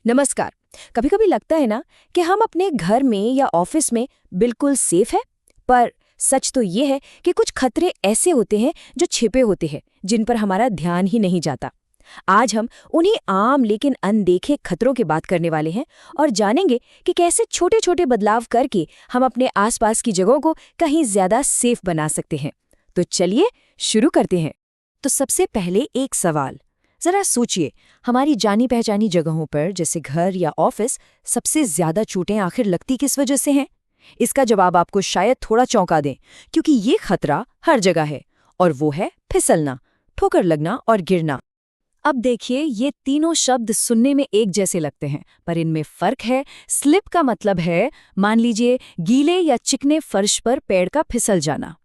नमस्कार। कभी कभी लगता है ना कि हम अपने घर में या ऑफिस में बिल्कुल सेफ है, पर सच तो ये है कि कुछ खतरे ऐसे होते हैं जो छिपे होते हैं, जिन पर हमारा ध्यान ही नहीं जाता। आज हम उन्हीं आम लेकिन अनदेखे खतरों की बात करने वाले हैं और जानेंगे कि कैसे छोटे छोटे बदलाव करके हम अपने आसपास की जगहों को कहीं ज्यादा सेफ बना सकते हैं। तो चलिए शुरू करते हैं। तो सबसे पहले एक सवाल, जरा सोचिए, हमारी जानी पहचानी जगहों पर जैसे घर या ऑफिस सबसे ज्यादा चोटें आखिर लगती किस वजह से हैं? इसका जवाब आपको शायद थोड़ा चौंका दें, क्योंकि ये खतरा हर जगह है, और वो है फिसलना, ठोकर लगना और गिरना। अब देखिए, ये तीनों शब्द सुनने में एक जैसे लगते हैं, पर इनमें फर्क है। स्लिप का मतलब है, मान लीजिए, गीले या चिकने फर्श पर पैर का फिसल जाना।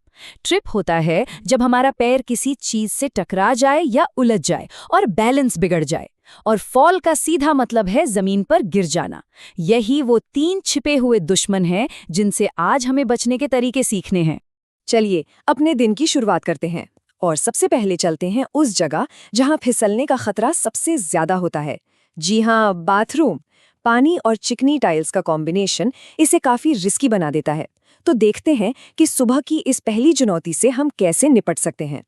ट्रिप होता है जब हमारा पैर किसी चीज से टकरा जाए या उलझ जाए और बैलेंस बिगड़ जाए। और फॉल का सीधा मतलब है जमीन पर गिर जाना। यही वो तीन छिपे हुए दुश्मन हैं जिनसे आज हमें बचने के तरीके सीखने हैं। चलिए अपने दिन की शुरुआत करते हैं और सबसे पहले चलते हैं उस जगह जहां फिसलने का खतरा सबसे ज्यादा होता है। जी हाँ, बाथरूम। पानी और चिकनी टाइल्स का कॉम्बिनेशन इसे काफी रिस्की बना देता है। तो देखते हैं कि सुबह की इस पहली चुनौती से हम कैसे निपट सकते हैं।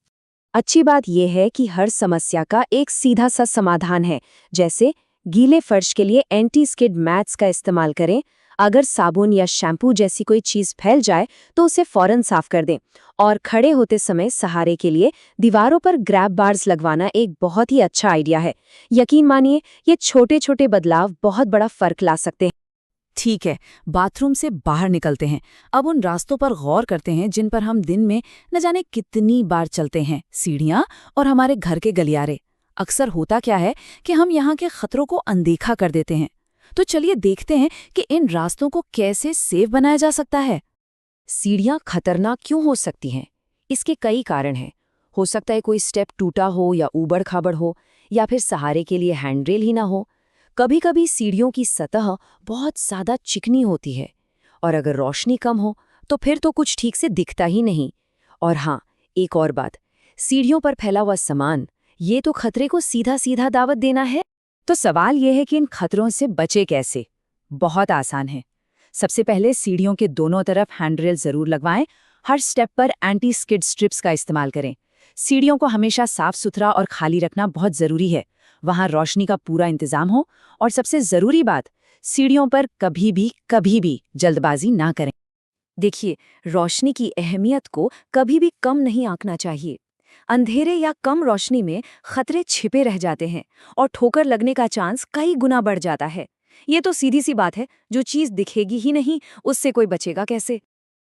अच्छी बात यह है कि हर समस्या का एक सीधा सा समाधान है। जैसे गीले फर्श के लिए एंटी स्किड मैट्स का इस्तेमाल करें। अगर साबुन या शैम्पू जैसी कोई चीज फैल जाए तो उसे फौरन साफ कर दें। और खड़े होते समय सहारे के लिए दीवारों पर ग्रैब बार्स लगवाना एक बहुत ही अच्छा आइडिया है। यकीन मानिए, ये छोटे छोटे बदलाव बहुत बड़ा फर्क ला सकते हैं। ठीक है, बाथरूम से बाहर निकलते हैं। अब उन रास्तों पर गौर करते हैं जिन पर हम दिन में न जाने कितनी बार चलते हैं। सीढ़ियां और हमारे घर के गलियारे। अक्सर होता क्या है कि हम यहाँ के खतरों को अनदेखा कर देते हैं। तो चलिए देखते हैं कि इन रास्तों को कैसे सेफ बनाया जा सकता है। सीढ़ियां खतरनाक क्यों हो सकती हैं? इसके कई कारण हैं। हो सकता है कोई स्टेप टूटा हो या ऊबड़ खाबड़ हो, या फिर सहारे के लिए हैंडरेल ही ना हो। कभी कभी सीढ़ियों की सतह बहुत ज्यादा चिकनी होती है, और अगर रोशनी कम हो तो फिर तो कुछ ठीक से दिखता ही नहीं। और हाँ, एक और बात, सीढ़ियों पर फैला हुआ सामान, ये तो खतरे को सीधा सीधा दावत देना है। तो सवाल यह है कि इन खतरों से बचे कैसे? बहुत आसान है। सबसे पहले सीढ़ियों के दोनों तरफ हैंडरेल जरूर लगवाएं। हर स्टेप पर एंटी स्किड स्ट्रिप्स का इस्तेमाल करें। सीढ़ियों को हमेशा साफ सुथरा और खाली रखना बहुत जरूरी है, वहां रोशनी का पूरा इंतजाम हो। और सबसे जरूरी बात, सीढ़ियों पर कभी भी जल्दबाजी ना करें। देखिए, रोशनी की अहमियत को कभी भी कम नहीं आंकना चाहिए। अंधेरे या कम रोशनी में खतरे छिपे रह जाते हैं और ठोकर लगने का चांस कई गुना बढ़ जाता है। ये तो सीधी सी बात है, जो चीज दिखेगी ही नहीं उससे कोई बचेगा कैसे?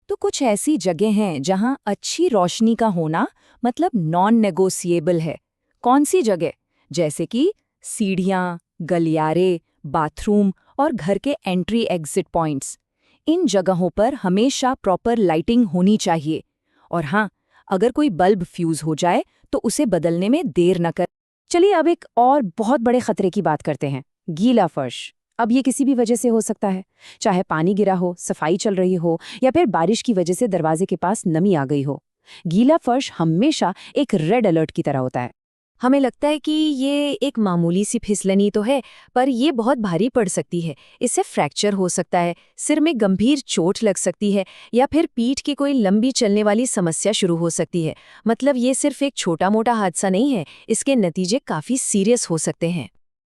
तो कुछ ऐसी जगह हैं जहां अच्छी रोशनी का होना मतलब नॉन नेगोशिएबल है। कौन सी जगह? जैसे कि सीढ़ियां, गलियारे, बाथरूम और घर के एंट्री एग्जिट पॉइंट्स। इन जगहों पर हमेशा प्रॉपर लाइटिंग होनी चाहिए। और हाँ, अगर कोई बल्ब फ्यूज हो जाए तो उसे बदलने में देर न कर। चलिए अब एक और बहुत बड़े खतरे की बात करते हैं, गीला फर्श। अब ये किसी भी वजह से हो सकता है, चाहे पानी गिरा हो, सफाई चल रही हो, या फिर बारिश की वजह से दरवाजे के पास नमी आ गई हो। गीला फर्श हमेशा एक रेड अलर्ट की तरह होता है। हमें लगता है कि ये एक मामूली सी फिसलनी तो है, पर ये बहुत भारी पड़ सकती है। इससे फ्रैक्चर हो सकता है, सिर में गंभीर चोट लग सकती है, या फिर पीठ की कोई लंबी चलने वाली समस्या शुरू हो सकती है। मतलब ये सिर्फ एक छोटा मोटा हादसा नहीं है, इसके नतीजे काफी सीरियस हो सकते हैं।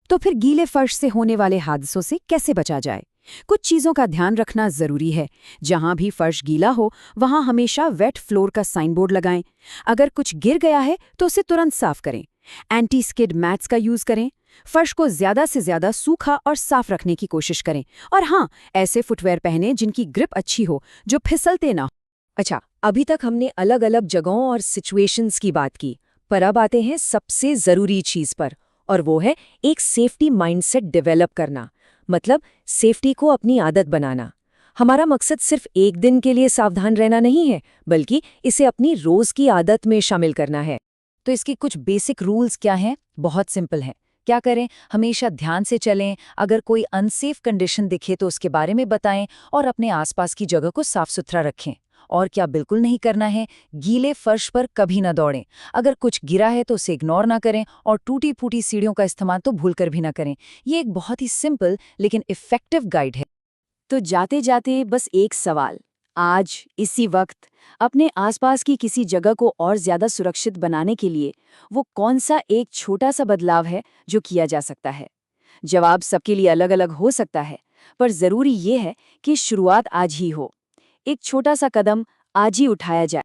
तो फिर गीले फर्श से होने वाले हादसों से कैसे बचा जाए? कुछ चीजों का ध्यान रखना जरूरी है। जहां भी फर्श गीला हो वहां हमेशा वेट फ्लोर का साइन बोर्ड लगाएं। अगर कुछ गिर गया है तो उसे तुरंत साफ करें। एंटी स्किड मैट्स का यूज करें। फर्श को ज्यादा से ज्यादा सूखा और साफ रखने की कोशिश करें। और हाँ, ऐसे फुटवेयर पहने जिनकी ग्रिप अच्छी हो, जो फिसलते ना हो। अच्छा, अभी तक हमने अलग अलग जगहों और सिचुएशंस की बात की, पर अब आते हैं सबसे जरूरी चीज पर, और वो है एक सेफ्टी माइंडसेट डेवलप करना। मतलब सेफ्टी को अपनी आदत बनाना। हमारा मकसद सिर्फ एक दिन के लिए सावधान रहना नहीं है, बल्कि इसे अपनी रोज की आदत में शामिल करना है। तो इसकी कुछ बेसिक रूल्स क्या हैं? बहुत सिंपल है। क्या करें? हमेशा ध्यान से चलें। अगर कोई अनसेफ कंडीशन दिखे तो उसके बारे में बताएं और अपने आसपास की जगह को साफ सुथरा रखें। और क्या बिल्कुल नहीं करना है? गीले फर्श पर कभी न दौड़ें। अगर कुछ गिरा है तो उसे इग्नोर ना करें और टूटी-फूटी सीढ़ियों का इस्तेमाल तो भूलकर भी ना करें। ये एक बहुत ही सिंपल लेकिन इफ़ेक्टिव गाइड है। तो जाते-जाते बस एक सवाल, आज इसी वक्त अपने आसपास की किसी जगह को और ज्यादा सुरक्षित बनाने के लिए वो कौन सा एक छोटा सा बदलाव है जो किया जा सकता है? जवाब सबके लिए अलग-अलग हो सकता है, पर जरूरी ये है कि शुरुआत आज ही हो। एक छोटा सा कदम आज ही उठाया जाए।